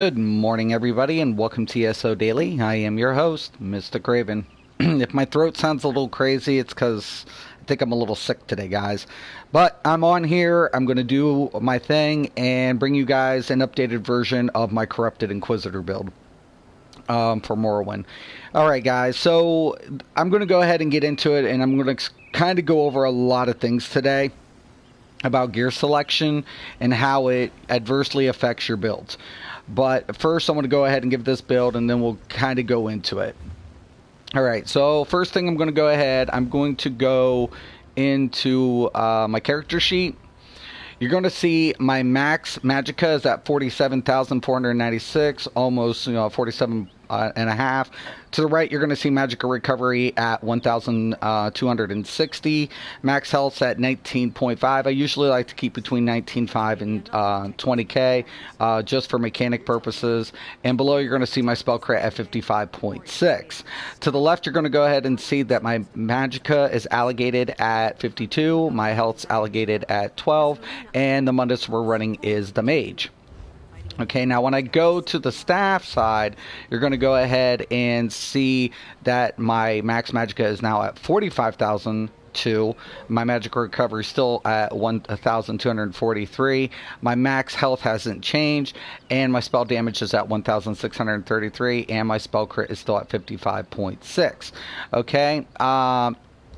Good morning, everybody, and welcome to ESO Daily. I am your host, Mr. Craven. If my throat sounds a little crazy, it's because I think I'm a little sick today, guys. But I'm on here. I'm going to do my thing and bring you guys an updated version of my Corrupted Inquisitor build for Morrowind. Alright, guys, so I'm going to go ahead and get into it, and I'm going to kind of go over a lot of things today about gear selection and how it adversely affects your builds. But first, I want to go ahead and give this build, and then we'll kind of go into it. Alright, so first thing I'm going to go ahead, I'm going to go into my character sheet. You're going to see my max Magicka is at 47,496, almost 47 and a half. To the right, you're going to see Magicka Recovery at 1,260. Max Health at 19.5. I usually like to keep between 19.5 and 20k, just for mechanic purposes. And below, you're going to see my spell crit at 55.6. To the left, you're going to go ahead and see that my Magicka is allocated at 52. My health's allocated at 12. And the Mundus we're running is the Mage. Okay, now when I go to the staff side, you're going to go ahead and see that my max Magicka is now at 45,002. My Magicka Recovery is still at 1,243. My max health hasn't changed, and my spell damage is at 1,633, and my spell crit is still at 55.6. Okay,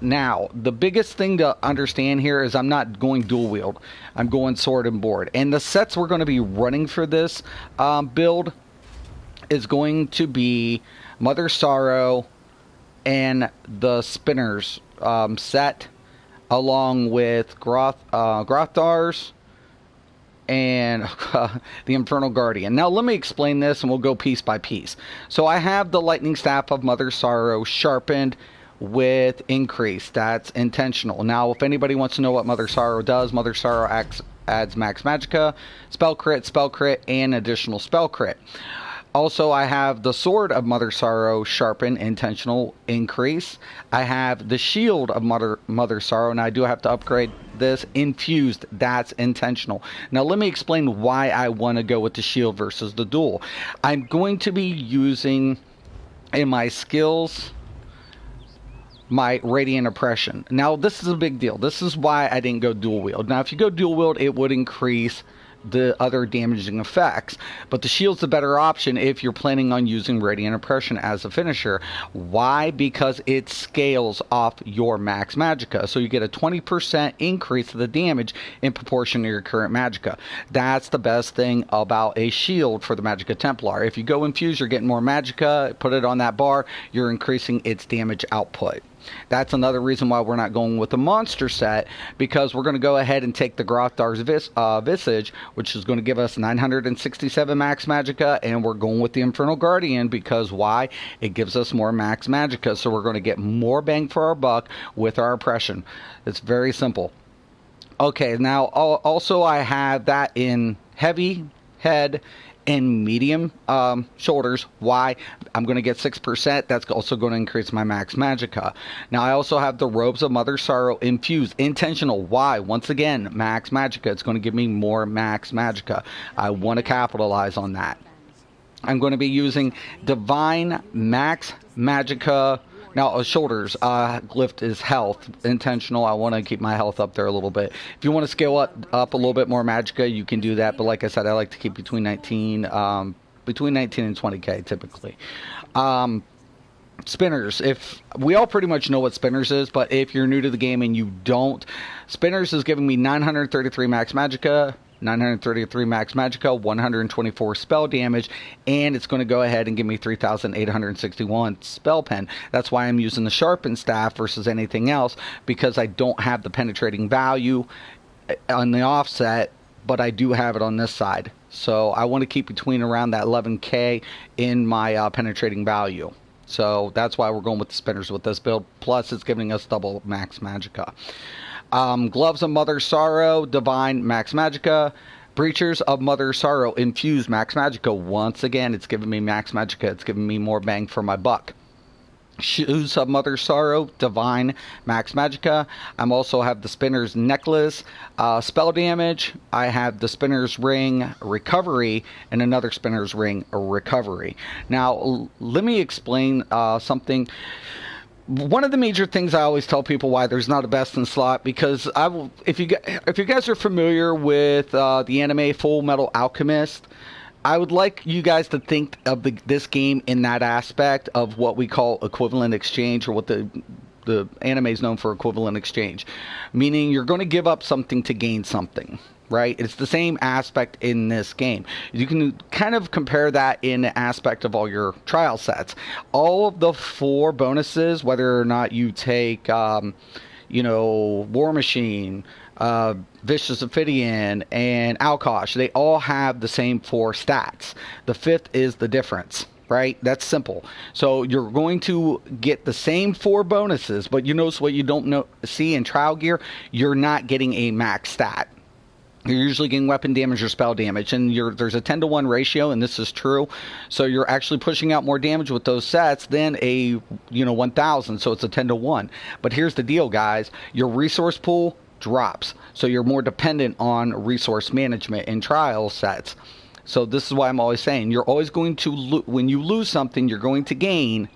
now, the biggest thing to understand here is I'm not going dual wield. I'm going sword and board. And the sets we're going to be running for this build is going to be Mother Sorrow and the Spinners set, along with Grothar's and the Infernal Guardian. Now, let me explain this, and we'll go piece by piece. So I have the Lightning Staff of Mother Sorrow sharpened with increase. That's intentional. Now, if anybody wants to know what Mother Sorrow does, Mother Sorrow adds max Magicka, spell crit, and additional spell crit. Also, I have the Sword of Mother Sorrow sharpen, intentional increase. I have the Shield of Mother Sorrow, and I do have to upgrade this, infused. That's intentional. Now, let me explain why I want to go with the Shield versus the dual. I'm going to be using in my skills my Radiant Oppression. Now, this is a big deal. This is why I didn't go dual wield. Now, if you go dual wield, it would increase the other damaging effects, but the shield's a better option if you're planning on using Radiant Oppression as a finisher. Why? Because it scales off your max Magicka, so you get a 20% increase of the damage in proportion to your current Magicka. That's the best thing about a shield for the Magicka Templar. If you go infuse, you're getting more Magicka, put it on that bar, you're increasing its damage output. That's another reason why we're not going with the monster set, because we're going to go ahead and take the Grothar's Visage, which is going to give us 967 max Magicka, and we're going with the Infernal Guardian because why? It gives us more max Magicka, so we're going to get more bang for our buck with our oppression. It's very simple. Okay, now also I have that in heavy head and medium shoulders. Why? I'm going to get 6%. That's also going to increase my max Magicka. Now, I also have the Robes of Mother Sorrow infused. Intentional. Why? Once again, max Magicka. It's going to give me more max Magicka. I want to capitalize on that. I'm going to be using Divine Max Magicka. Now, shoulders, lift is health. Intentional. I want to keep my health up there a little bit. If you want to scale up a little bit more Magicka, you can do that. But like I said, I like to keep between 19 and 20k typically. Spinners. If we all pretty much know what Spinners is, but if you're new to the game and you don't, Spinners is giving me 933 max Magicka, 933 max Magicka, 124 spell damage, and it's going to go ahead and give me 3,861 spell pen. That's why I'm using the sharpened staff versus anything else, because I don't have the penetrating value on the offset, but I do have it on this side. So I want to keep between around that 11k in my penetrating value. So that's why we're going with the Spinners with this build. Plus, it's giving us double max Magicka. Gloves of Mother Sorrow, Divine Max Magicka. Breachers of Mother Sorrow, Infused Max Magicka. Once again, it's giving me Max Magicka. It's giving me more bang for my buck. Shoes of Mother Sorrow, Divine, Max Magicka. I also have the Spinner's Necklace, spell damage. I have the Spinner's Ring, Recovery, and another Spinner's Ring, Recovery. Now, let me explain something. One of the major things I always tell people why there's not a best in slot, because if you guys are familiar with the anime Full Metal Alchemist, I would like you guys to think of this game in that aspect of what we call equivalent exchange, or what the anime is known for, equivalent exchange. Meaning you're going to give up something to gain something, right? It's the same aspect in this game. You can kind of compare that in the aspect of all your trial sets. All of the 4 bonuses, whether or not you take, War Machine, Vicious Ophidian, and Alkosh, they all have the same 4 stats. The 5th is the difference, right? That's simple. So you're going to get the same 4 bonuses, but you notice what you don't see in trial gear, you're not getting a max stat. You're usually getting weapon damage or spell damage, and there's a 10-to-1 ratio, and this is true. So you're actually pushing out more damage with those sets than a 1,000. So it's a 10-to-1. But here's the deal, guys: your resource pool drops, so you're more dependent on resource management in trial sets. So this is why I'm always saying you're always going to when you lose something, you're going to gain.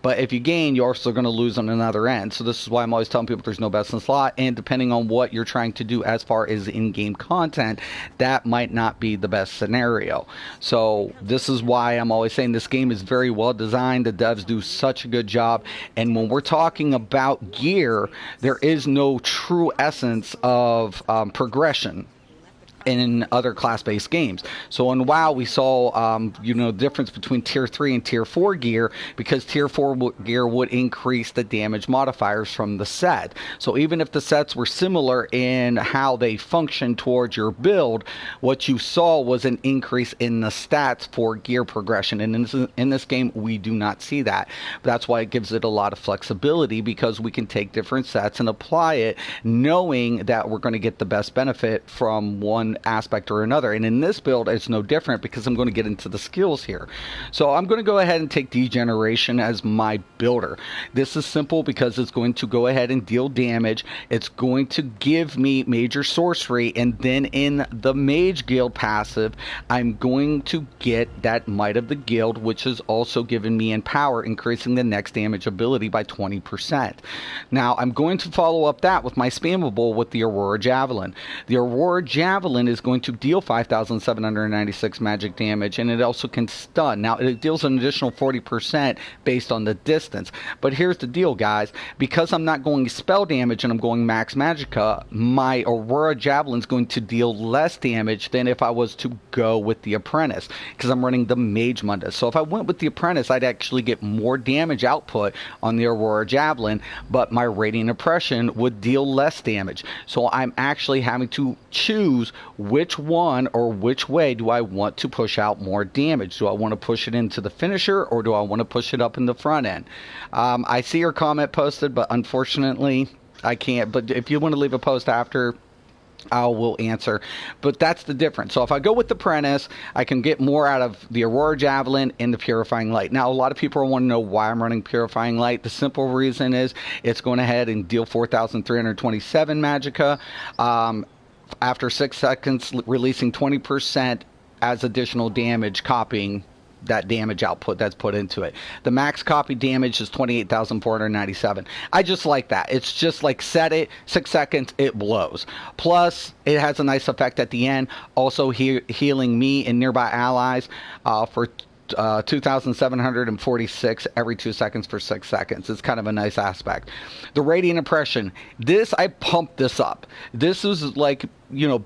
But if you gain, you're also going to lose on another end. So this is why I'm always telling people there's no best in slot. And depending on what you're trying to do as far as in-game content, that might not be the best scenario. So this is why I'm always saying this game is very well designed. The devs do such a good job. And when we're talking about gear, there is no true essence of progression in other class-based games. So in WoW, we saw, the difference between Tier 3 and Tier 4 gear, because Tier 4 gear would increase the damage modifiers from the set. So even if the sets were similar in how they function towards your build, what you saw was an increase in the stats for gear progression. And in this game, we do not see that. That's why it gives it a lot of flexibility, because we can take different sets and apply it, knowing that we're going to get the best benefit from one aspect or another. And in this build, it's no different, because I'm going to get into the skills here. So I'm going to go ahead and take Degeneration as my builder. This is simple because it's going to go ahead and deal damage. It's going to give me major sorcery, and then in the Mage Guild passive, I'm going to get that Might of the Guild, which is also giving me Empower, increasing the next damage ability by 20%. Now I'm going to follow up that with my spammable with the Aurora Javelin. The Aurora Javelin is going to deal 5,796 magic damage, and it also can stun. Now, it deals an additional 40% based on the distance. But here's the deal, guys. Because I'm not going spell damage and I'm going Max Magicka, my Aurora Javelin is going to deal less damage than if I was to go with the Apprentice, because I'm running the Mage Mundus. So if I went with the Apprentice, I'd actually get more damage output on the Aurora Javelin, but my Radiant Oppression would deal less damage. So I'm actually having to choose which one or which way do I want to push out more damage. Do I want to push it into the finisher, or do I want to push it up in the front end? I see your comment posted, but unfortunately I can't. But if you want to leave a post after, I will answer. But that's the difference. So if I go with the Apprentice, I can get more out of the Aurora Javelin and the Purifying Light. Now, a lot of people want to know why I'm running Purifying Light. The simple reason is it's going ahead and deal 4,327 Magicka. After 6 seconds, releasing 20% as additional damage, copying that damage output that's put into it. The max copy damage is 28,497. I just like that. It's just like set it, 6 seconds, it blows. Plus, it has a nice effect at the end, also healing me and nearby allies for 2,746 every 2 seconds for 6 seconds. It's kind of a nice aspect. The Radiant Oppression, I pumped this up. This is like,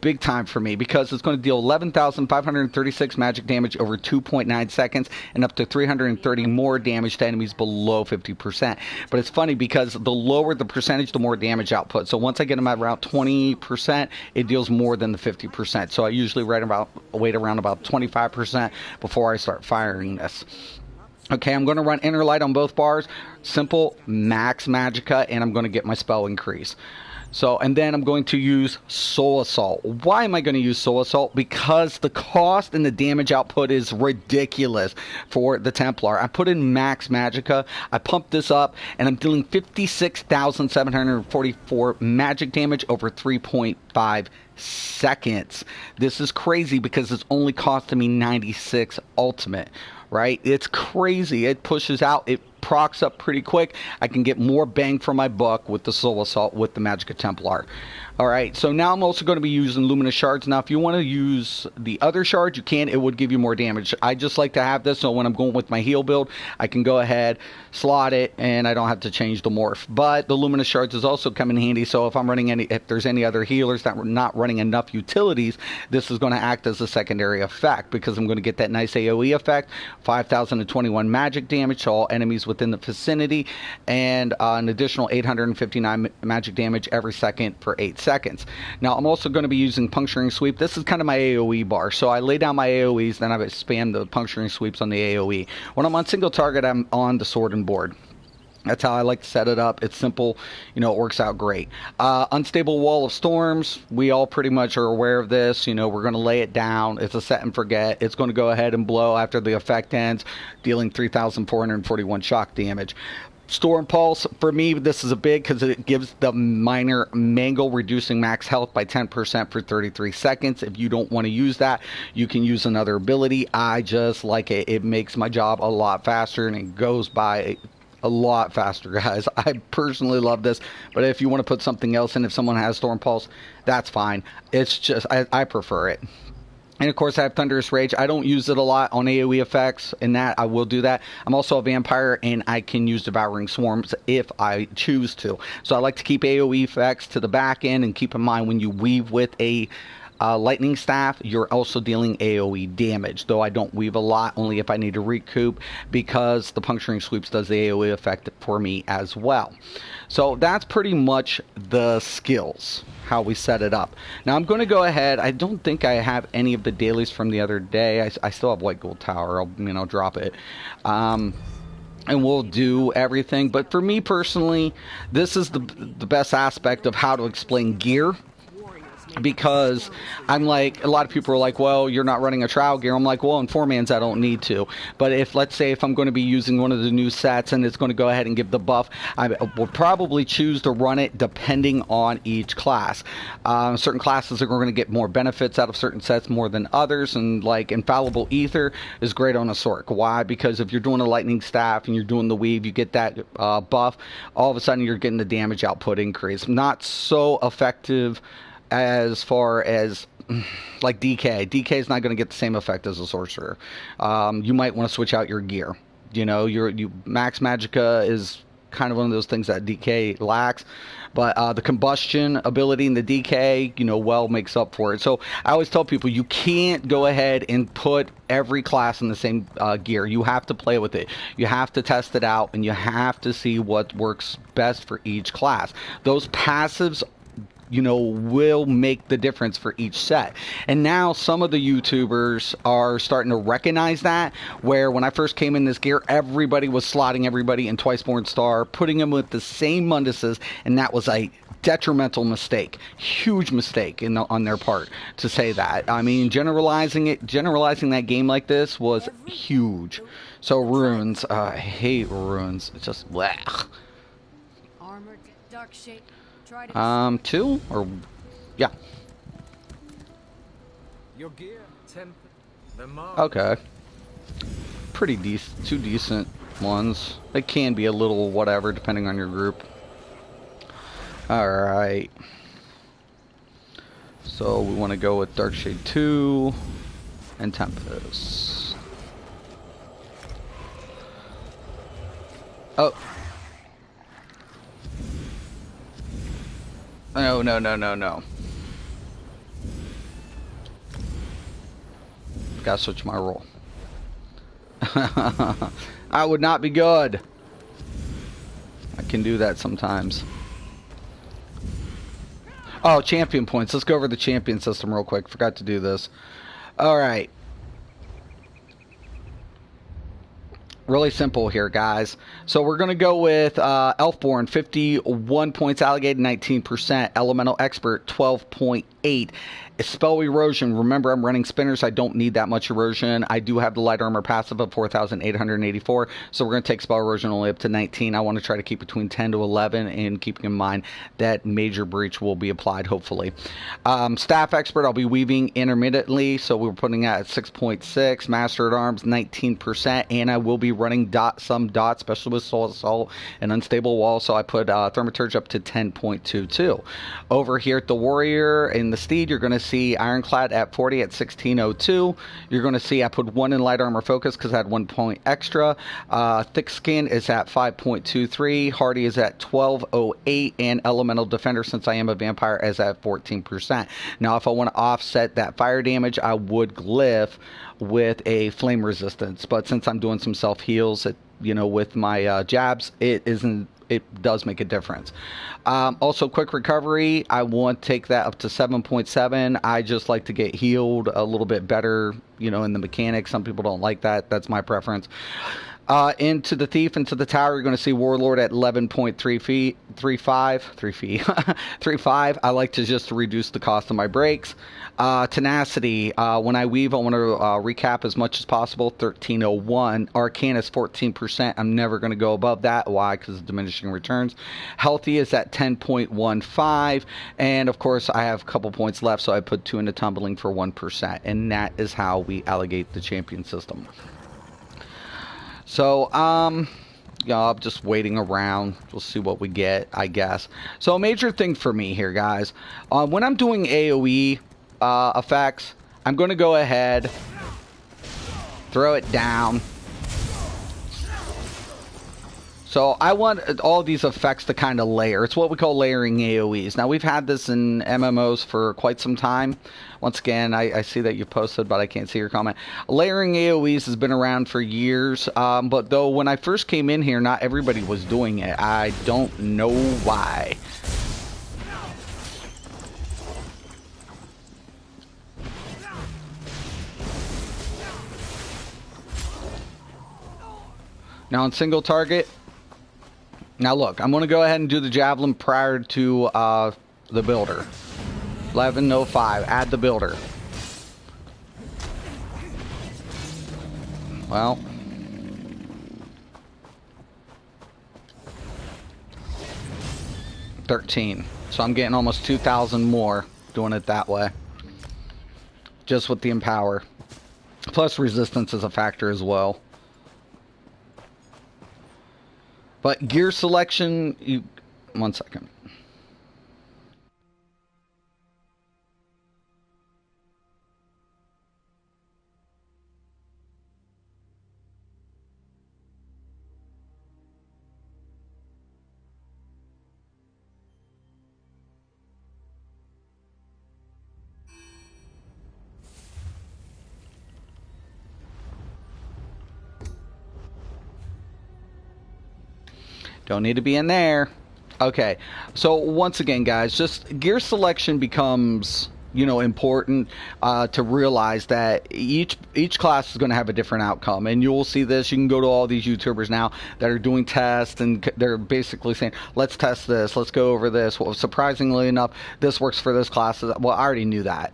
big time for me, because it's going to deal 11,536 magic damage over 2.9 seconds and up to 330 more damage to enemies below 50%. But it's funny because the lower the percentage, the more damage output. So once I get them at around 20%, it deals more than the 50%. So I usually wait around about 25% before I start firing this. Okay, I'm going to run Inner Light on both bars. Simple, Max Magicka, and I'm going to get my spell increase. So, and then I'm going to use Soul Assault. Why am I going to use Soul Assault? Because the cost and the damage output is ridiculous for the Templar. I put in max Magicka, I pumped this up, and I'm dealing 56,744 magic damage over 3.5 seconds. This is crazy because it's only costing me 96 ultimate, right? It's crazy. It pushes out, it procs up pretty quick. I can get more bang for my buck with the Soul Assault with the Magicka Templar. Alright, so now I'm also going to be using Luminous Shards. Now, if you want to use the other shards, you can. It would give you more damage. I just like to have this, so when I'm going with my heal build, I can go ahead, slot it, and I don't have to change the morph. But the Luminous Shards is also come in handy, so if I'm running if there's any other healers that are not running enough utilities, this is going to act as a secondary effect, because I'm going to get that nice AoE effect, 5,021 magic damage to all enemies within the vicinity, and an additional 859 magic damage every second for 8 seconds. Now, I'm also going to be using Puncturing Sweep. This is kind of my AoE bar. So I lay down my AoEs, then I spam the Puncturing Sweeps on the AoE. When I'm on single target, I'm on the sword and board. That's how I like to set it up. It's simple. You know, it works out great. Unstable Wall of Storms. We all pretty much are aware of this. You know, we're going to lay it down. It's a set and forget. It's going to go ahead and blow after the effect ends, dealing 3,441 shock damage. Storm Pulse, for me, this is a big because it gives the minor mangle, reducing max health by 10% for 33 seconds. If you don't want to use that, you can use another ability. I just like it. It makes my job a lot faster, and it goes by a lot faster, guys. I personally love this, but if you want to put something else in, if someone has Storm Pulse, that's fine. It's just, I prefer it. And of course, I have Thunderous Rage. I don't use it a lot on AoE effects, and that I will do that. I'm also a vampire, and I can use Devouring Swarms if I choose to. So I like to keep AoE effects to the back end, and keep in mind when you weave with a lightning staff, you're also dealing AoE damage, though I don't weave a lot, only if I need to recoup, because the Puncturing Sweeps does the AoE effect for me as well. So that's pretty much the skills, how we set it up. Now I'm going to go ahead. I don't think I have any of the dailies from the other day. I still have White Gold Tower. I'll drop it. And we'll do everything. But for me personally, this is the best aspect of how to explain gear. Because I'm like, a lot of people are like, well, you're not running a trial gear. I'm like, well, in 4-mans I don't need to. But if, let's say, if I'm going to be using one of the new sets and it's going to go ahead and give the buff, I will probably choose to run it depending on each class. Certain classes are going to get more benefits out of certain sets more than others, and like Infallible Ether is great on a Sorc. Why? Because if you're doing a lightning staff and you're doing the weave, you get that buff. All of a sudden, you're getting the damage output increase. Not so effective as far as like DK. DK is not going to get the same effect as a sorcerer. You might want to switch out your gear. You know, max Magicka is kind of one of those things that DK lacks, but the combustion ability in the DK, you know, well makes up for it. So I always tell people, you can't go ahead and put every class in the same gear. You have to play with it. You have to test it out, and you have to see what works best for each class. Those passives, you know, will make the difference for each set. And now some of the YouTubers are starting to recognize that, where when I first came in this gear, everybody was slotting everybody in Twiceborn Star, putting them with the same Munduses, and that was a detrimental mistake. Huge mistake on their part to say that. I mean, generalizing that game like this was huge. So runes, I hate runes. It's just blech. Armored dark shape. 2 or yeah. Your gear, Okay. Pretty decent, 2 decent ones. It can be a little whatever depending on your group. All right. So we want to go with Darkshade 2 and Tempest. Oh. No. Gotta switch my role. I would not be good. I can do that sometimes. Oh, champion points. Let's go over the champion system real quick. Forgot to do this. Alright. Really simple here, guys. So we're going to go with Elfborn, 51 points, Alligator, 19%, Elemental Expert, 12.8. Spell Erosion, remember I'm running spinners, I don't need that much erosion. I do have the light armor passive of 4,884, so we're going to take Spell Erosion only up to 19. I want to try to keep between 10 to 11, and keeping in mind that Major Breach will be applied, hopefully. Staff Expert, I'll be weaving intermittently, so we're putting that at 6.6. Master at Arms, 19%, and I will be running some dots, especially with Soul Assault and Unstable Wall, so I put Thaumaturge up to 10.22. Over here at the Warrior and the Steed, you're going to see Ironclad at 40 at 1602. You're going to see I put 1 in Light Armor Focus because I had 1 point extra. Thick Skin is at 5.23. Hardy is at 1208. And Elemental Defender, since I am a vampire, is at 14%. Now, if I want to offset that fire damage, I would glyph with a flame resistance. But since I'm doing some self-heals, with my jabs, it does make a difference. Also, quick recovery, I want to take that up to 7.7. I just like to get healed a little bit better, in the mechanics. Some people don't like that. That's my preference. Into the Thief, into the Tower, you're going to see Warlord at 11.35. I like to just reduce the cost of my breaks. Tenacity, when I weave, I want to recap as much as possible. 1301. Arcanus, 14%. I'm never going to go above that. Why? Because of diminishing returns. Healthy is at 10.15. And of course, I have a couple points left, so I put 2 into Tumbling for 1%. And that is how we allocate the champion system. So, I'm just waiting around. We'll see what we get, I guess. So, a major thing for me here, guys. When I'm doing AoE effects, I'm going to go ahead, throw it down. So, I want all these effects to kind of layer. It's what we call layering AoEs. Now, we've had this in MMOs for quite some time. Once again, I see that you posted, but I can't see your comment. Layering AoEs has been around for years, but though when I first came in here, not everybody was doing it. I don't know why. Now, on single target, now look, I'm going to go ahead and do the Javelin prior to the Builder. 1105, add the Builder. Well, $13. So I'm getting almost 2,000 more doing it that way. Just with the Empower. Plus resistance is a factor as well. But gear selection, one second. Don't need to be in there. Okay, so once again, guys, just gear selection becomes, important to realize that each class is going to have a different outcome, and you will see this. You can go to all these YouTubers now that are doing tests, and they're basically saying, let's test this, let's go over this. Well, surprisingly enough, this works for this class. Well, I already knew that.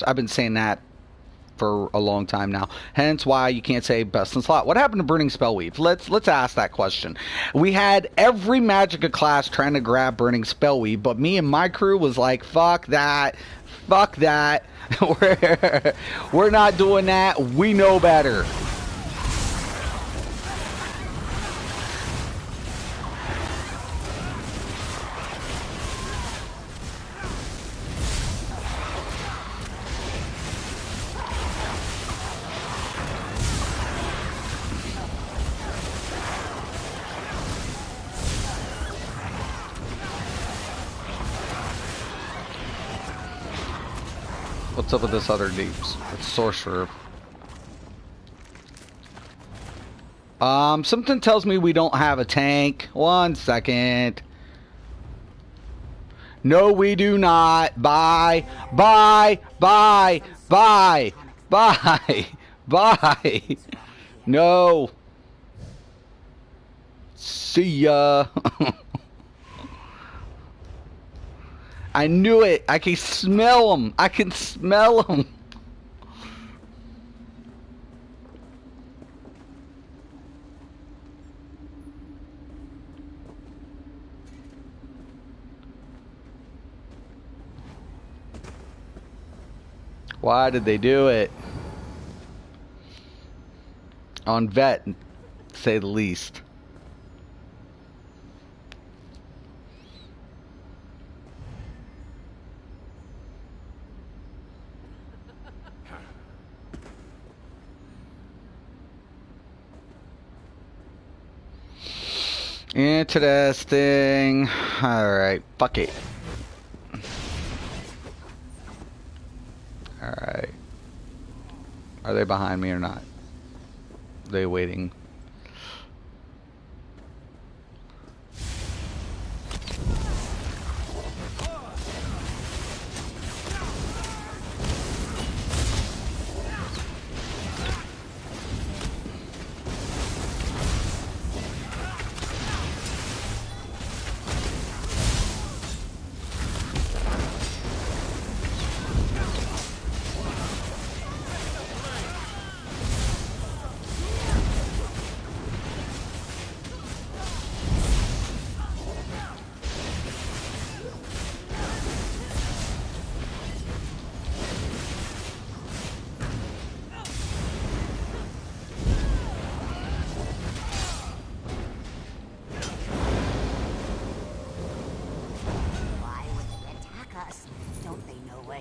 I've been saying that for a long time now. Hence why you can't say best in slot. What happened to Burning Spellweave? Let's ask that question. We had every Magicka class trying to grab Burning Spellweave, but me and my crew was like, fuck that. Fuck that. We're not doing that. We know better. What's up with this other deeps? It's Sorcerer. Something tells me we don't have a tank. 1 second. No, we do not. Bye. Bye. Bye. Bye. Bye. Bye. No. See ya. I knew it. I can smell them. I can smell them. Why did they do it? On vet, to say the least. Interesting. Alright, fuck it. Alright. Are they behind me or not? Are they waiting?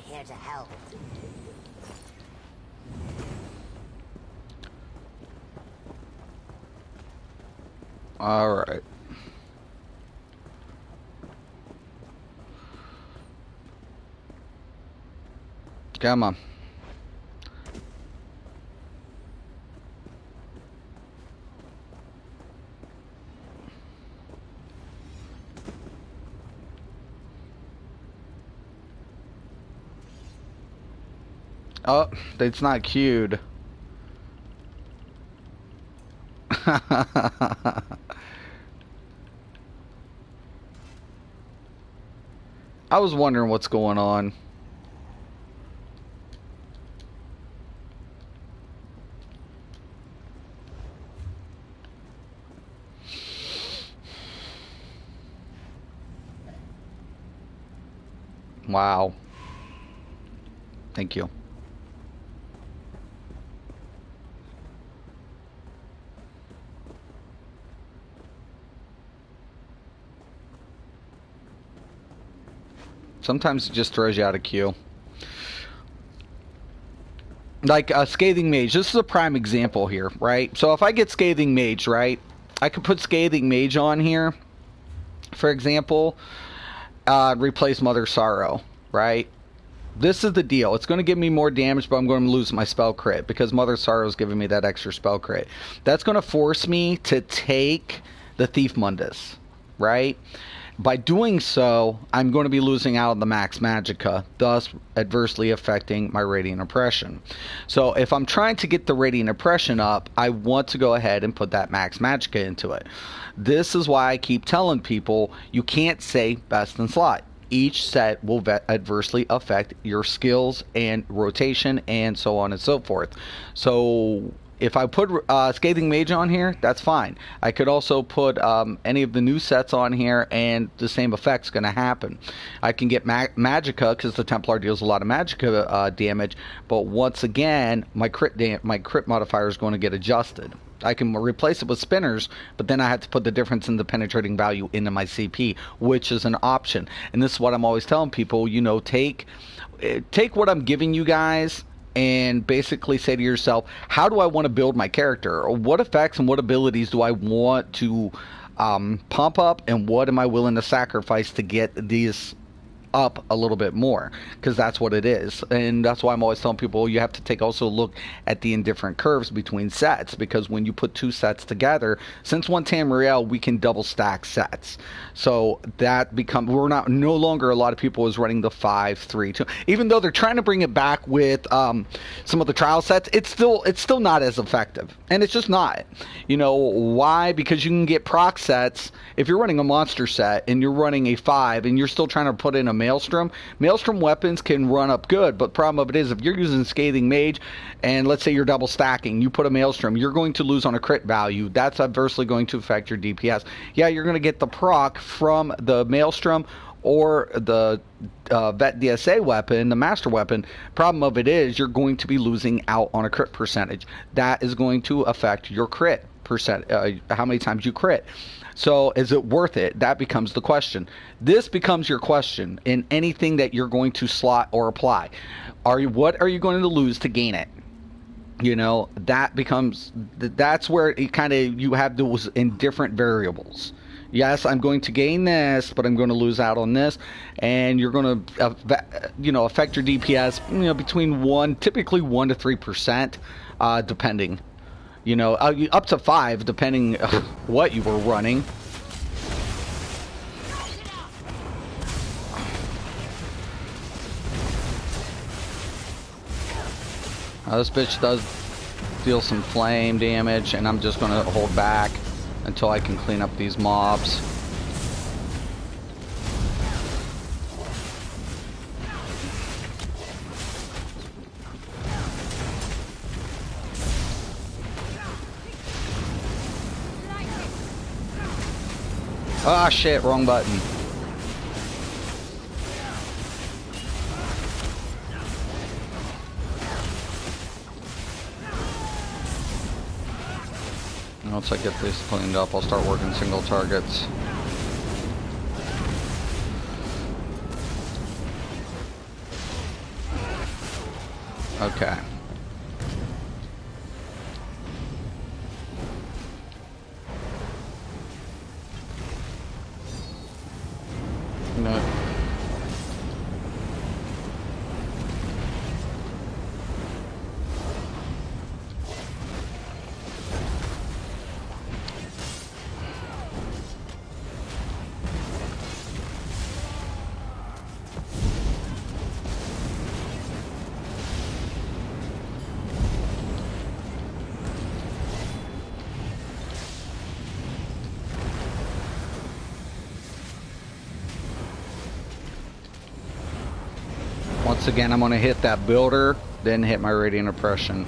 Here to help. All right. Come on. Oh, it's not queued. I was wondering what's going on. Wow. Thank you. Sometimes it just throws you out of queue. Like a Scathing Mage. This is a prime example here, right? So if I get Scathing Mage, right? I could put Scathing Mage on here. For example, replace Mother Sorrow, right? This is the deal. It's going to give me more damage, but I'm going to lose my spell crit because Mother Sorrow is giving me that extra spell crit. That's going to force me to take the Thief Mundus, right? By doing so, I'm going to be losing out on the max Magicka, thus adversely affecting my Radiant Oppression. So if I'm trying to get the Radiant Oppression up, I want to go ahead and put that max Magicka into it. This is why I keep telling people you can't say best in slot. Each set will adversely affect your skills and rotation and so on and so forth. So if I put Scathing Mage on here, that's fine. I could also put any of the new sets on here and the same effect's going to happen. I can get Magicka because the Templar deals a lot of Magicka damage, but once again, my crit modifier is going to get adjusted. I can replace it with spinners, but then I have to put the difference in the penetrating value into my CP, which is an option. And this is what I'm always telling people, you know, take what I'm giving you guys and basically say to yourself, how do I want to build my character? Or what effects and what abilities do I want to pump up, and what am I willing to sacrifice to get these up a little bit more, because that's what it is. And that's why I'm always telling people you have to take also look at the indifferent curves between sets, because when you put two sets together, since one Tamriel, we can double stack sets. So that we're not no longer, a lot of people is running the 5-3-2, even though they're trying to bring it back with some of the trial sets. It's still not as effective, and it's just not. You know why? Because you can get proc sets if you're running a monster set and you're running a 5 and you're still trying to put in a Maelstrom. Maelstrom weapons can run up good, but the problem of it is if you're using Scathing Mage and let's say you're double stacking, you put a Maelstrom, you're going to lose on a crit value. That's adversely going to affect your DPS. Yeah, you're going to get the proc from the Maelstrom or the Vet DSA weapon, the master weapon. Problem of it is you're going to be losing out on a crit percentage. That is going to affect your crit percent, how many times you crit. So is it worth it? That becomes the question. This becomes your question in anything that you're going to slot or apply. What are you going to lose to gain it? You know, that's where it kind of, you have those indifferent variables. Yes, I'm going to gain this, but I'm going to lose out on this, and you're going to, affect your DPS, between typically 1 to 3%, depending. Up to 5, depending what you were running. This bitch does deal some flame damage, and I'm just going to hold back until I can clean up these mobs. Ah, shit, wrong button. Once I get this cleaned up, I'll start working single targets. Okay. No. Once again, I'm going to hit that builder, then hit my radiant oppression.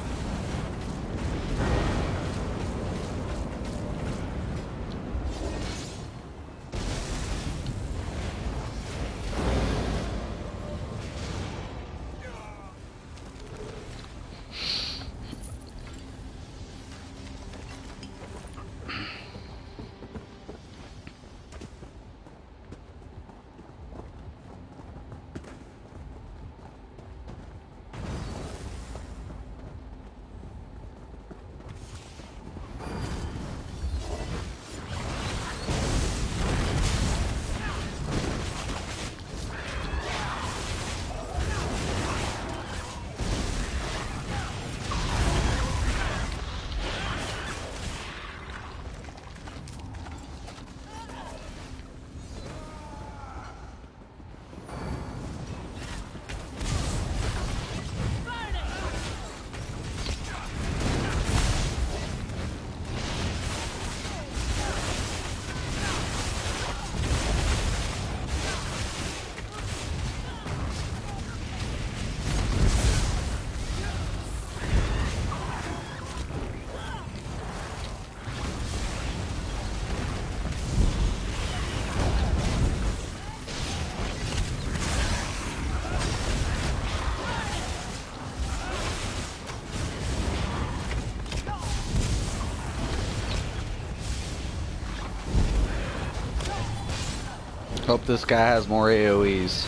Hope this guy has more AoEs.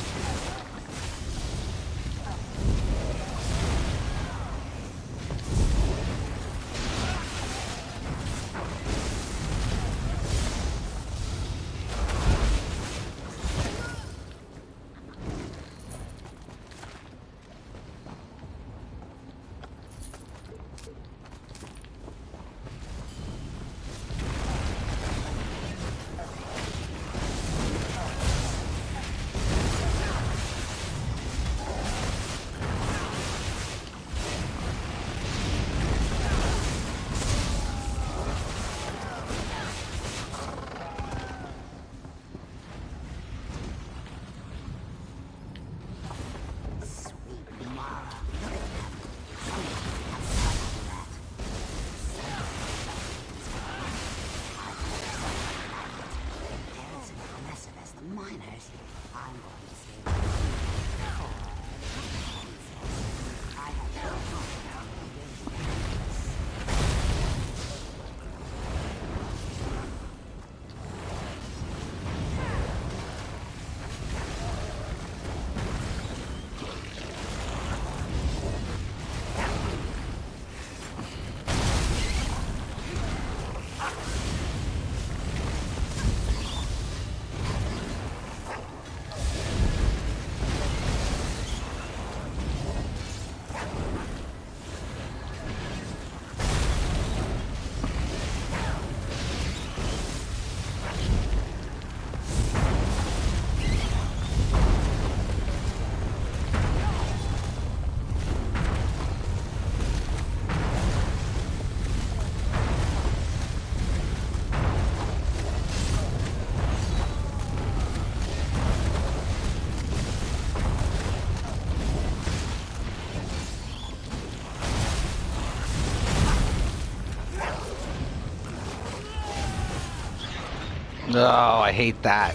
Oh, I hate that.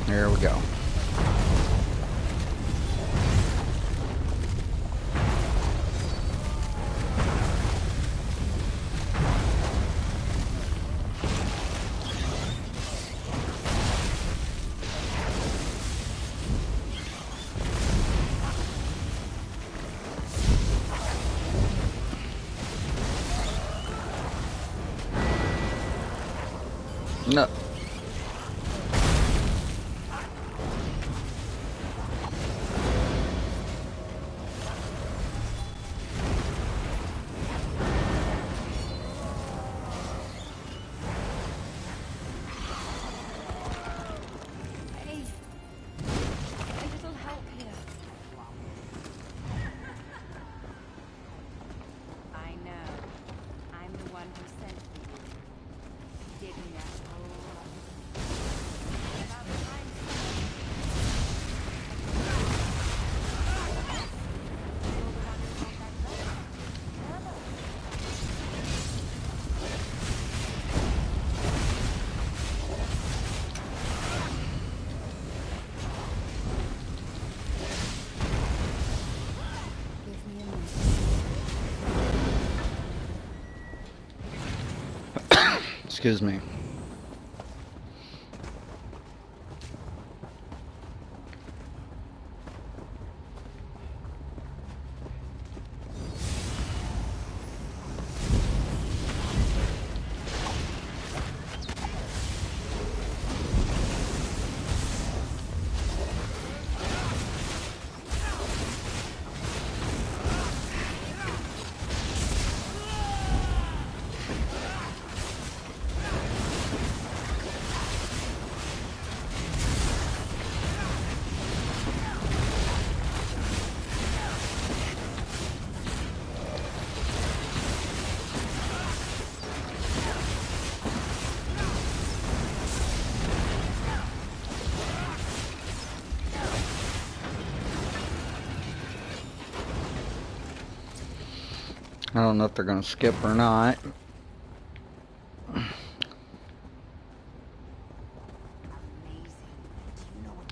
There we go. No. Hey, a little help here. I know. I'm the one who sent for you. Digging that hole. About time. Give me a minute. Excuse me. I don't know if they're gonna skip or not.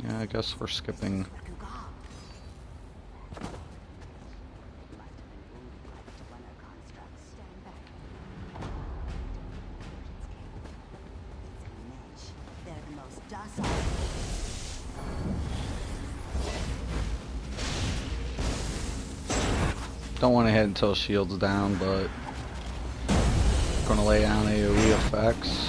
Yeah, I guess we're skipping. They're the most docile. Don't want to head until shield's down, but gonna lay down AoE effects.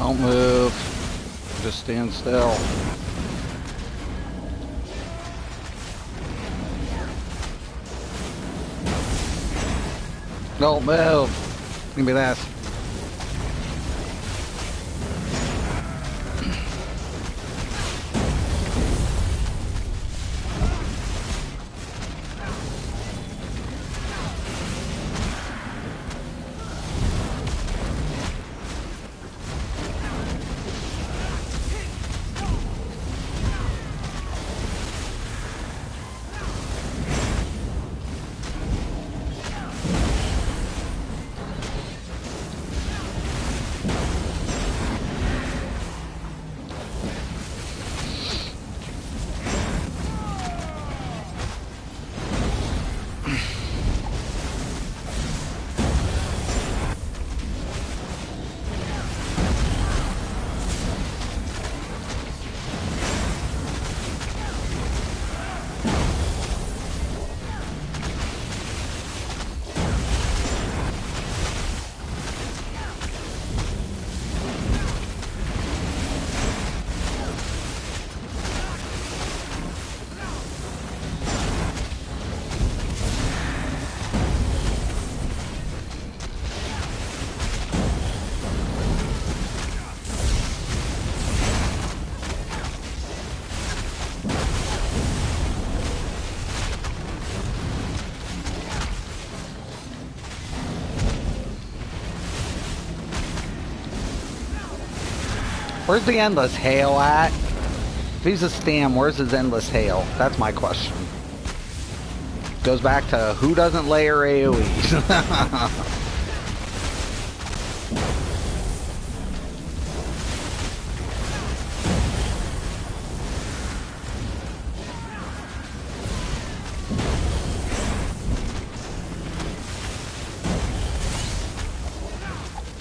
Don't move. Just stand still. Don't move. Give me this. Where's the endless hail at? If he's a stam, where's his endless hail? That's my question. Goes back to who doesn't layer AoEs.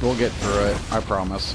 We'll get through it, I promise.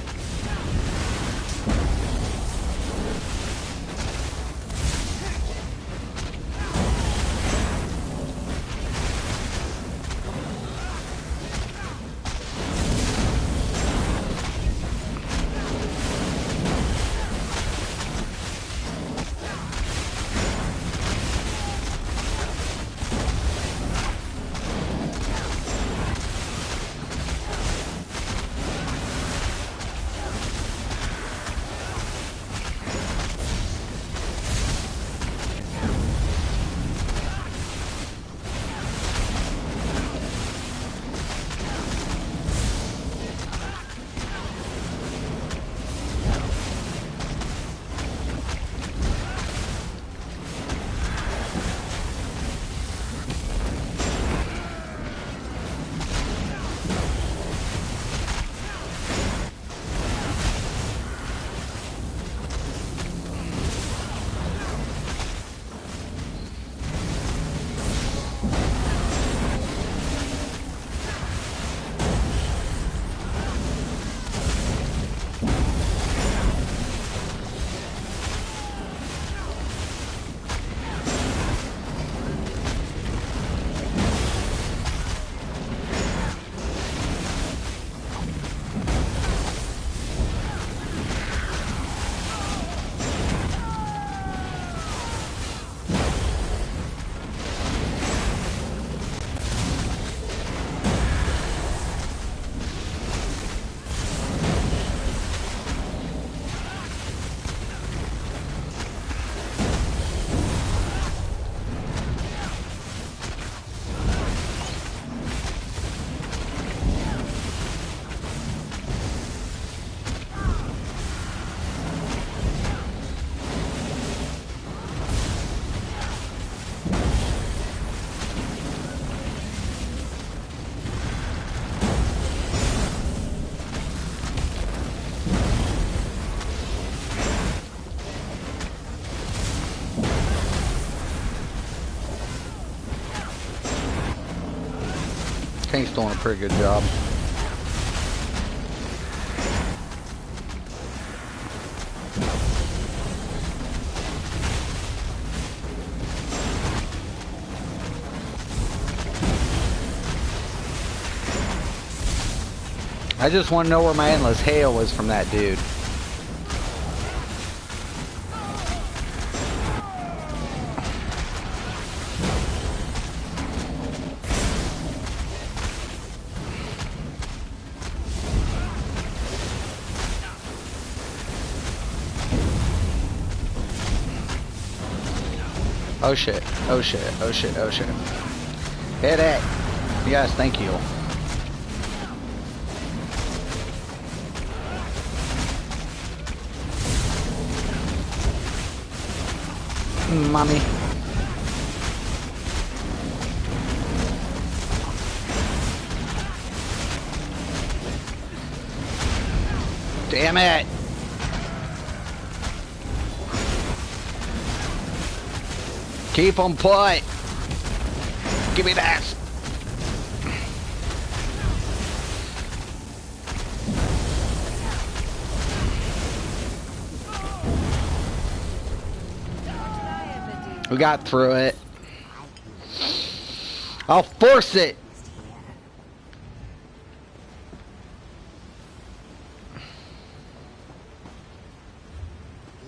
Kane's doing a pretty good job. I just want to know where my endless hail is from that dude. Oh shit, oh shit, oh shit, oh shit. Hit it! Yes, thank you. Mommy. Damn it! Keep them put! Give me that! We got through it. I'll force it!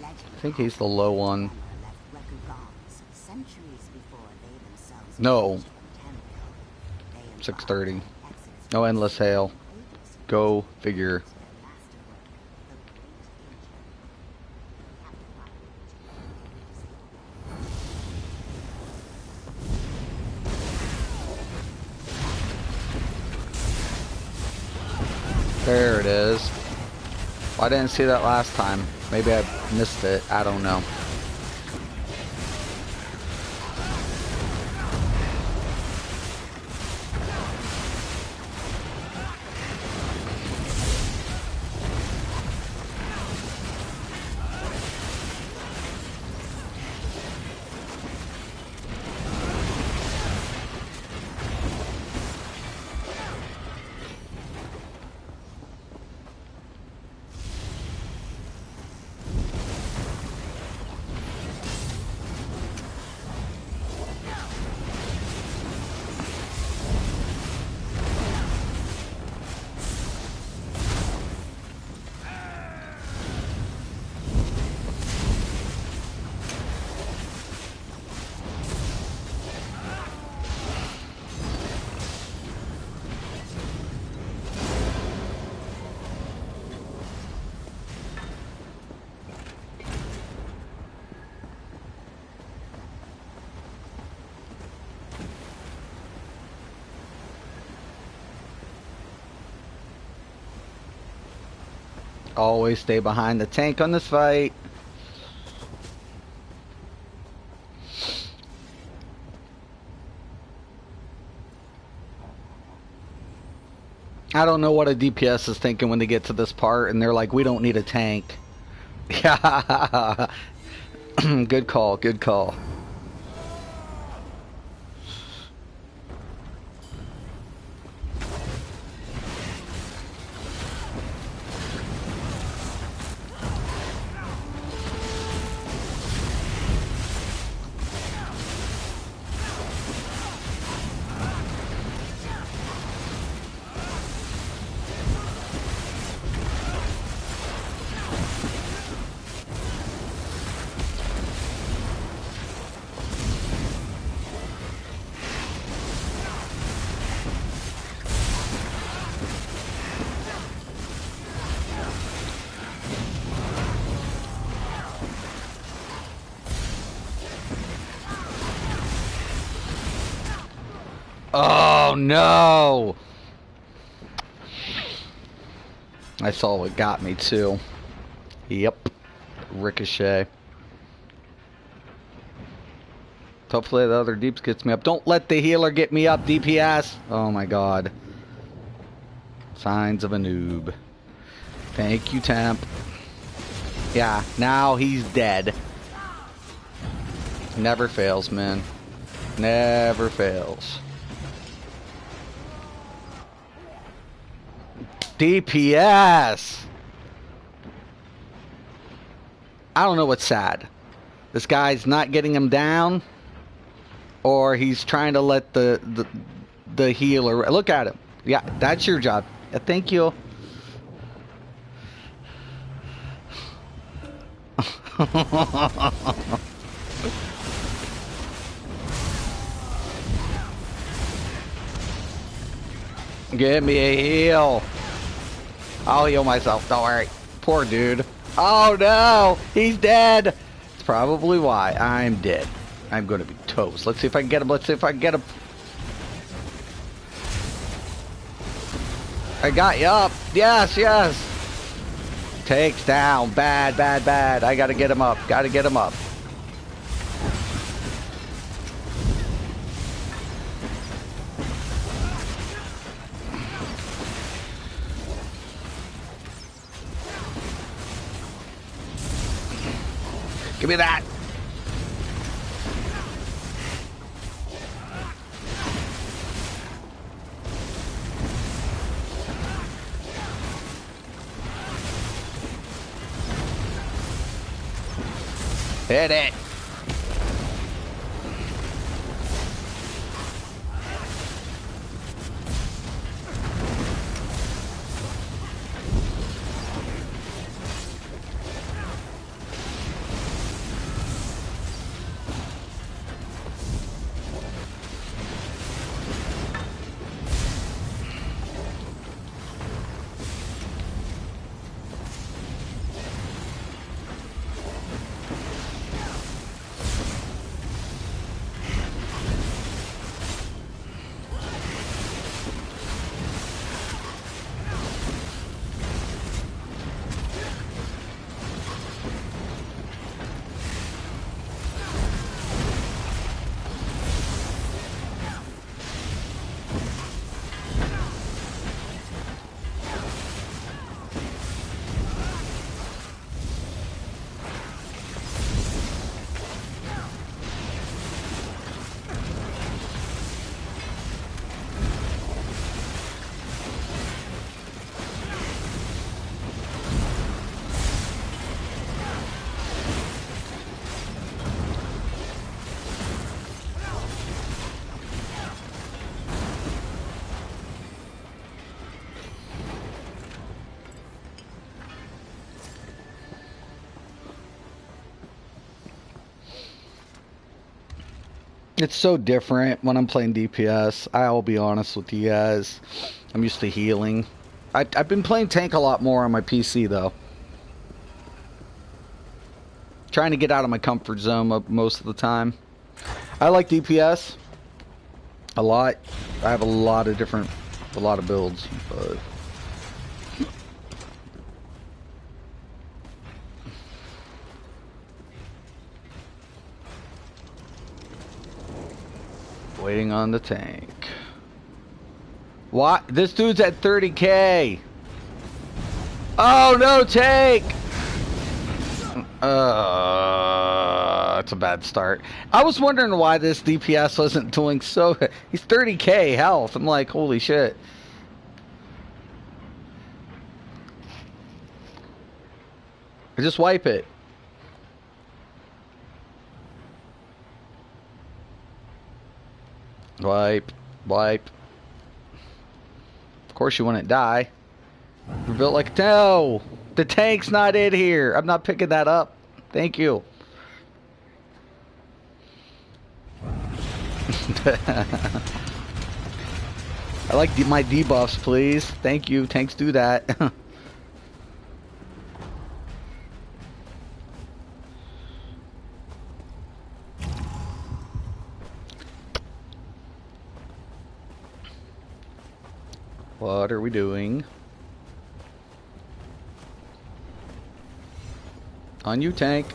I think he's the low one. No. 6:30. No endless hail. Go figure. There it is. Well, I didn't see that last time. Maybe I missed it. I don't know. Always stay behind the tank on this fight. I don't know what a DPS is thinking when they get to this part and they're like, we don't need a tank. Yeah. Good call, good call. Oh no! I saw what got me too. Yep. Ricochet. Hopefully the other deeps gets me up. Don't let the healer get me up, DPS! Oh my god. Signs of a noob. Thank you, Temp. Yeah, now he's dead. Never fails, man. Never fails. DPS! I don't know what's sad. This guy's not getting him down, or he's trying to let the healer... Look at him. Yeah, that's your job. Thank you. Give me a heal. I'll heal myself, don't worry. Poor dude. Oh no, he's dead. That's probably why I'm dead. I'm gonna be toast. Let's see if I can get him. Let's see if I can get him. I got you up. Yes, yes. Takes down. Bad, bad, bad. I gotta get him up. Gotta get him up. Give me that. Hit it. It's so different when I'm playing DPS. I'll be honest with you guys. I'm used to healing. I've been playing tank a lot more on my PC though. Trying to get out of my comfort zone most of the time. I like DPS a lot. I have a lot of builds, but waiting on the tank. What? This dude's at 30k. Oh no, tank! It's a bad start. I was wondering why this DPS wasn't doing so. He's 30k health. I'm like, holy shit. I just wipe it. Wipe. Wipe. Of course you wouldn't die. You're built like no. The tank's not in here. I'm not picking that up. Thank you. I like my debuffs, please. Thank you. Tanks do that. What are we doing? On you, tank.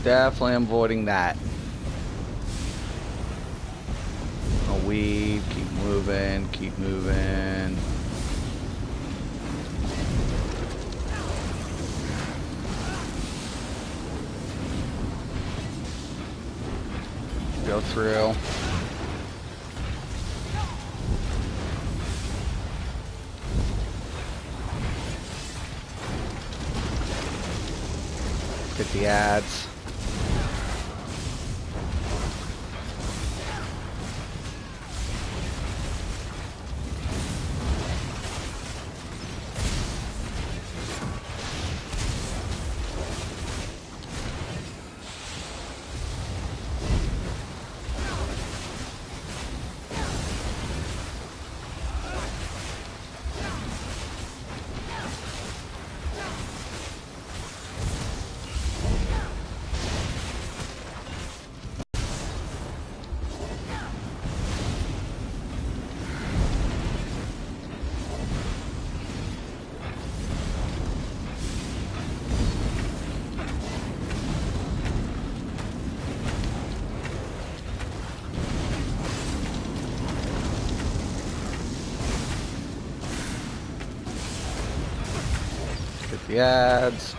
Definitely am avoiding that. A weave, keep moving, keep moving. Go through. Get the ads. the ads.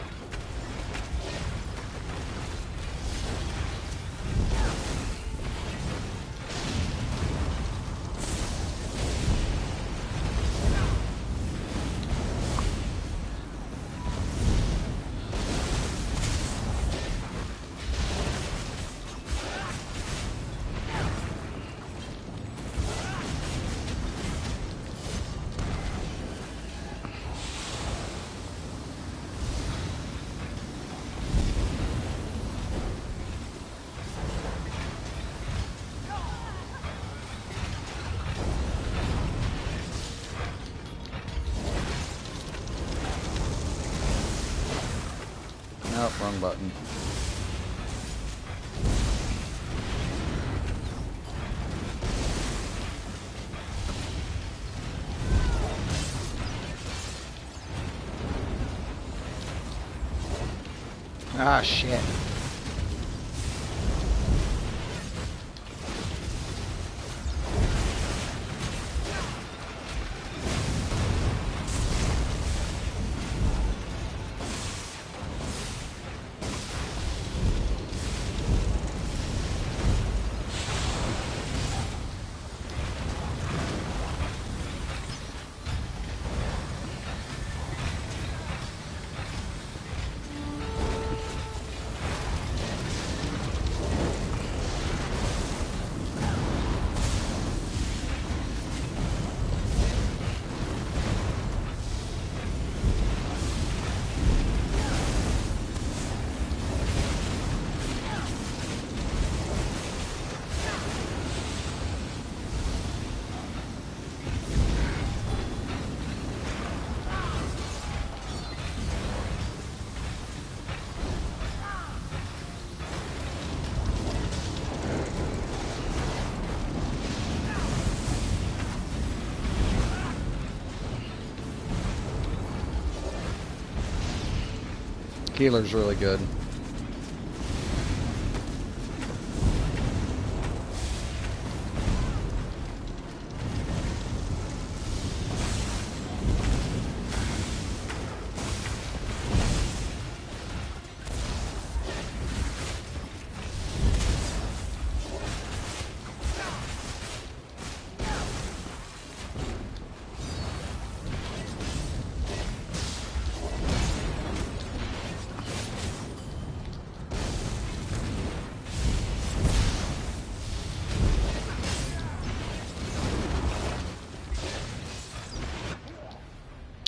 Nope, wrong button. Ah, shit. Healer's really good.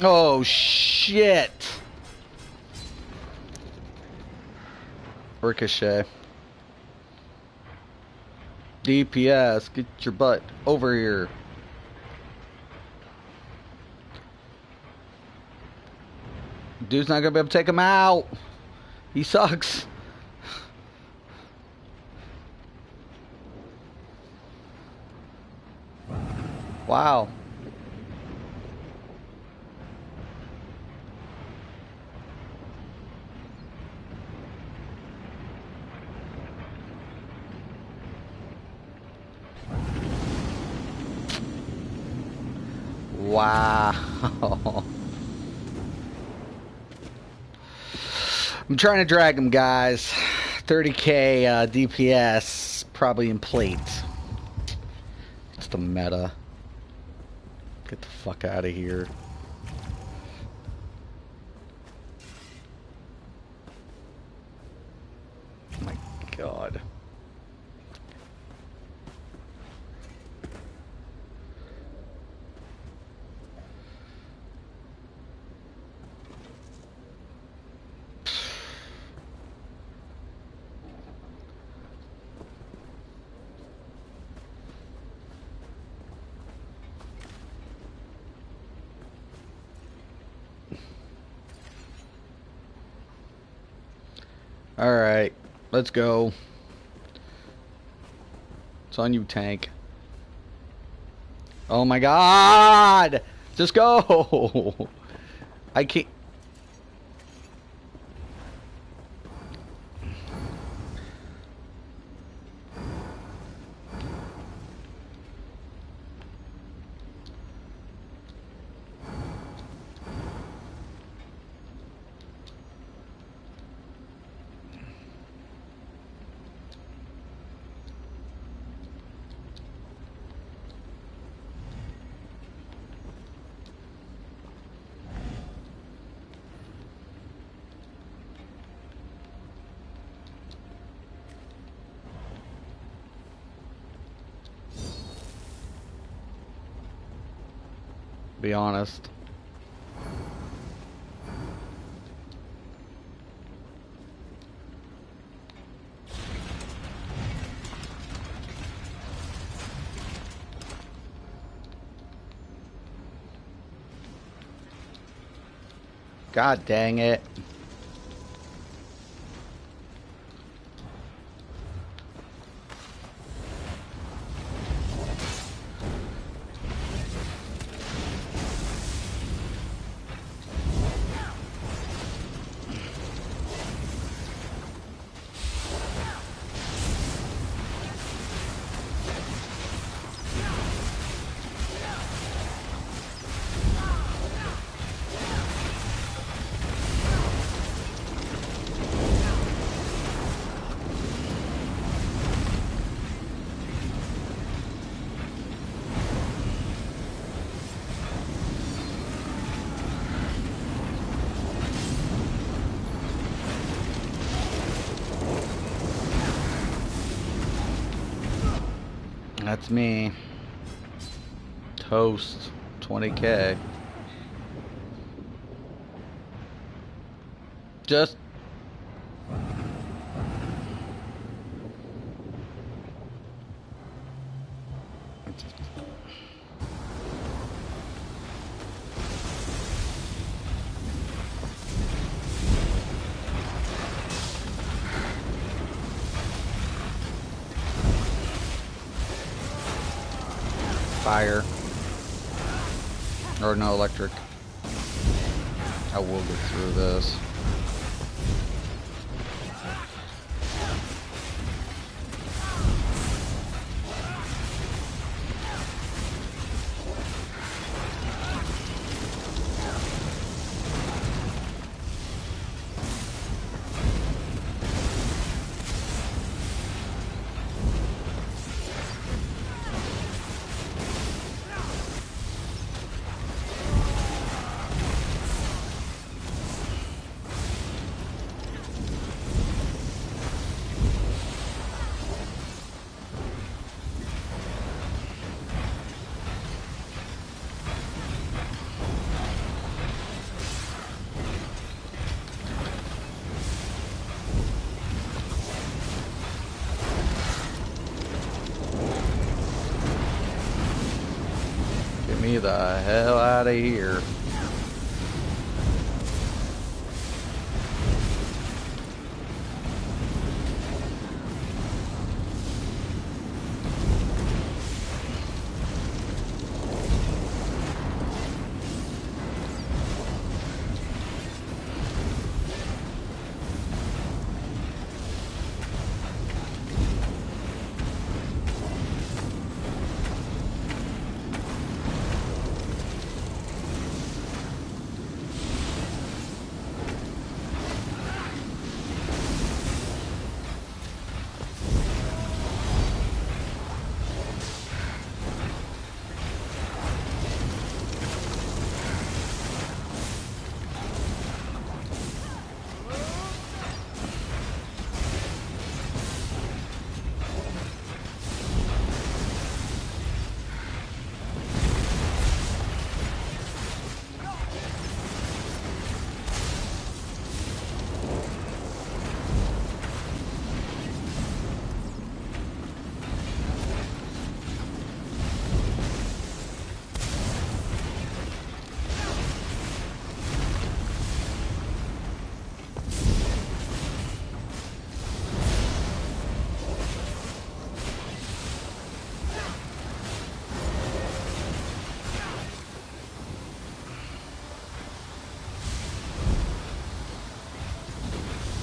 Oh, shit. Ricochet. DPS, get your butt over here. Dude's not gonna be able to take him out. He sucks. Wow. Wow. I'm trying to drag him, guys. 30k DPS, probably in plate. It's the meta. Get the fuck out of here. Oh my god. Alright, let's go. It's on you, tank. Oh my god! Just go! I can't... be honest. God dang it. That's me. Toast. 20K. Just... fire. Or no, electric. I will get through this. Get me the hell out of here.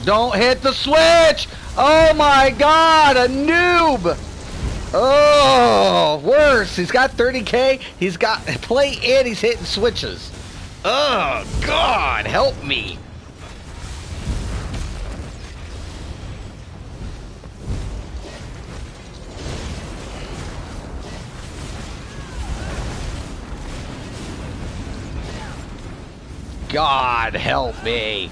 Don't hit the switch! Oh my god, a noob! Oh, worse. He's got 30K. He's got play and he's hitting switches. Oh god, help me. God, help me.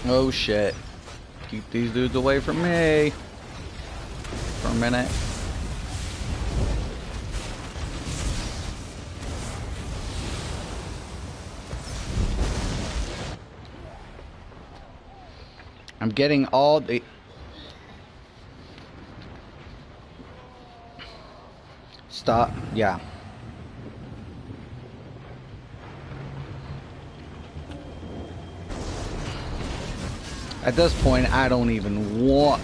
Oh shit. Keep these dudes away from me. For a minute. I'm getting all the... Stop. Yeah. At this point, I don't even want...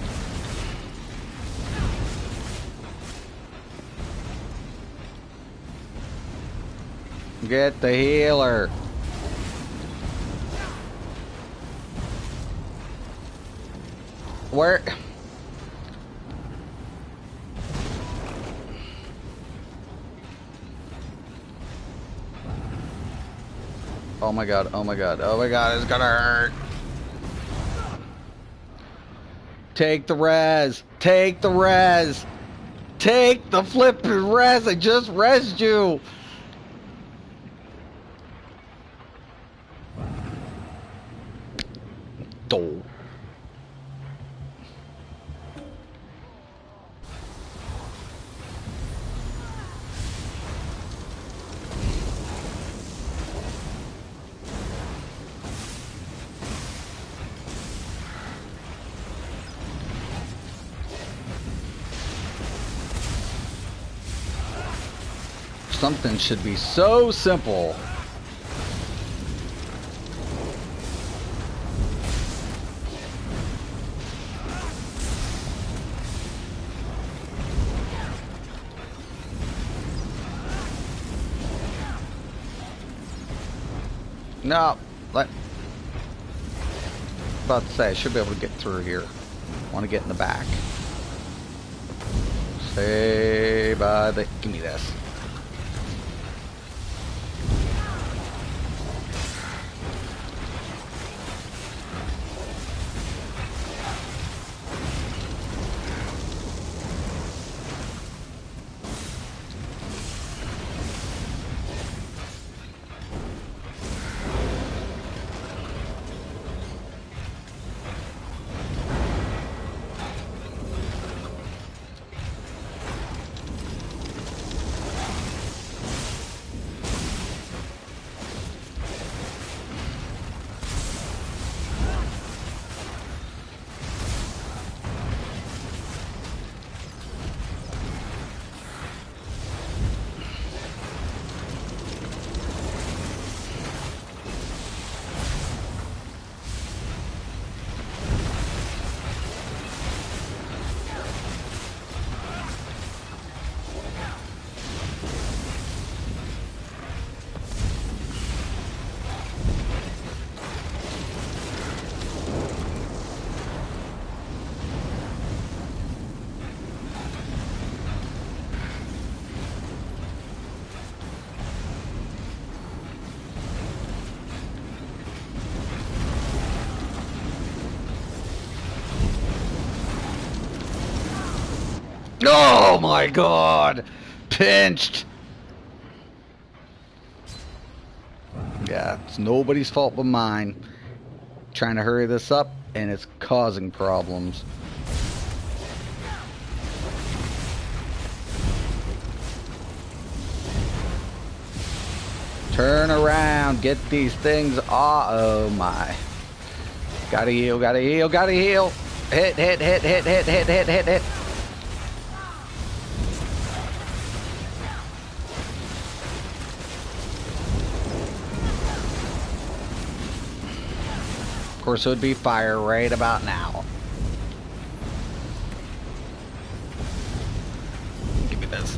Get the healer. Where? Oh my god, oh my god, oh my god, it's gonna hurt. Take the res. Take the res. Take the flippin' res. I just resed you. Oh. Something should be so simple. No, about to say I should be able to get through here. Want to get in the back. Stay by the. Give me this. Oh my god! Pinched! Yeah, it's nobody's fault but mine. Trying to hurry this up, and it's causing problems. Turn around, get these things off. Oh my. Gotta heal, gotta heal, gotta heal. Hit, hit, hit, hit, hit, hit, hit, hit, hit. Of course, it would be fire right about now. Give me this.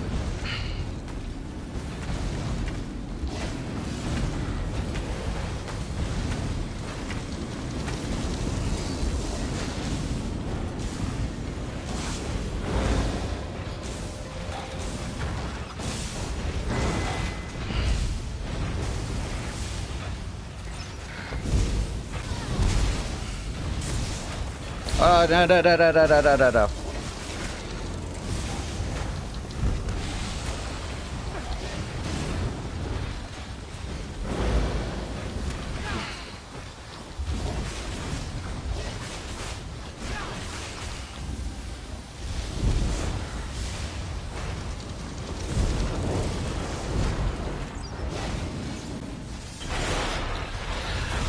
Oh, no, no, no, no, no, no, no, no, no.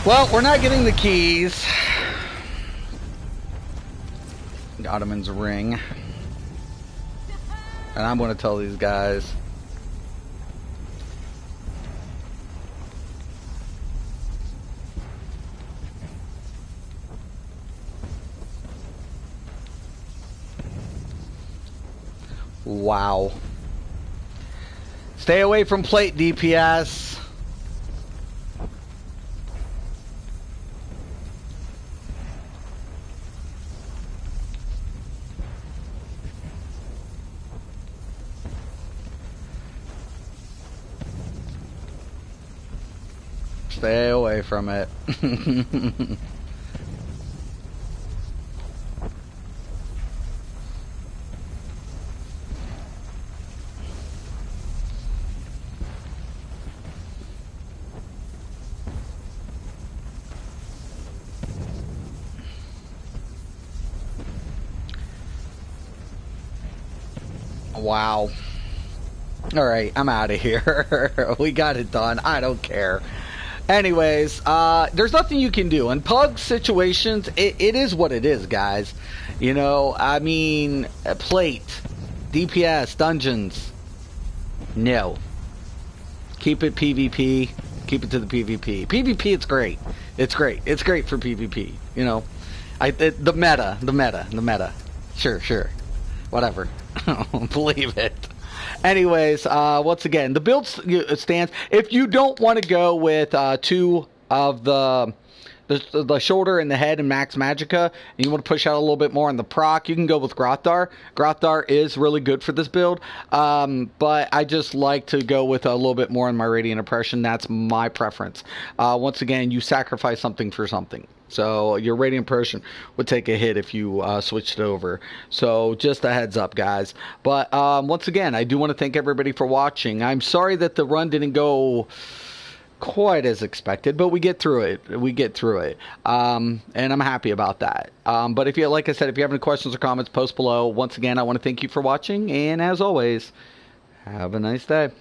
Well, we're not getting the keys. Ottoman's ring. And I'm going to tell these guys. Wow. Stay away from plate DPS. Stay away from it. Wow. Alright, I'm out of here. We got it done. I don't care. Anyways, there's nothing you can do. In pug situations, it is what it is, guys. You know, I mean, plate, DPS, dungeons. No. Keep it PvP. Keep it to the PvP. PvP, it's great. It's great. It's great for PvP. You know, the meta. Sure. Whatever. Believe it. Anyways, once again, the build stands. If you don't want to go with two of the shoulder and the head and max Magicka, and you want to push out a little bit more on the proc, you can go with Grothar. Grothar is really good for this build, but I just like to go with a little bit more on my Radiant Oppression. That's my preference. Once again, you sacrifice something for something. So your Radiant Oppression would take a hit if you switched it over. So just a heads up, guys. But once again, I do want to thank everybody for watching. I'm sorry that the run didn't go quite as expected, but we get through it. And I'm happy about that. But if you, like I said, if you have any questions or comments, post below. Once again, I want to thank you for watching, and as always, have a nice day.